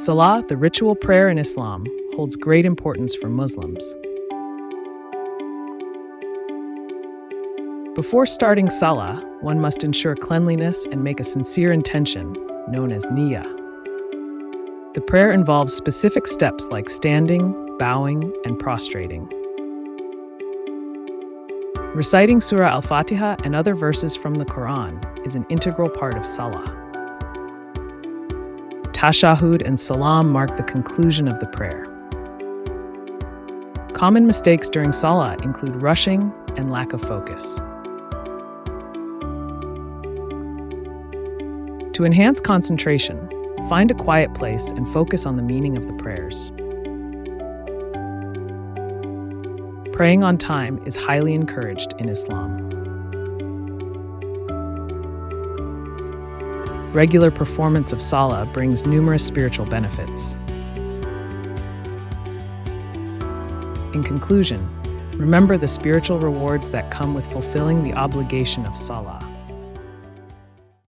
Salah, the ritual prayer in Islam, holds great importance for Muslims. Before starting Salah, one must ensure cleanliness and make a sincere intention, known as niyyah. The prayer involves specific steps like standing, bowing, and prostrating. Reciting Surah Al-Fatiha and other verses from the Quran is an integral part of Salah. Tashahhud and Salam mark the conclusion of the prayer. Common mistakes during Salah include rushing and lack of focus. To enhance concentration, find a quiet place and focus on the meaning of the prayers. Praying on time is highly encouraged in Islam. Regular performance of Salah brings numerous spiritual benefits. In conclusion, remember the spiritual rewards that come with fulfilling the obligation of Salah.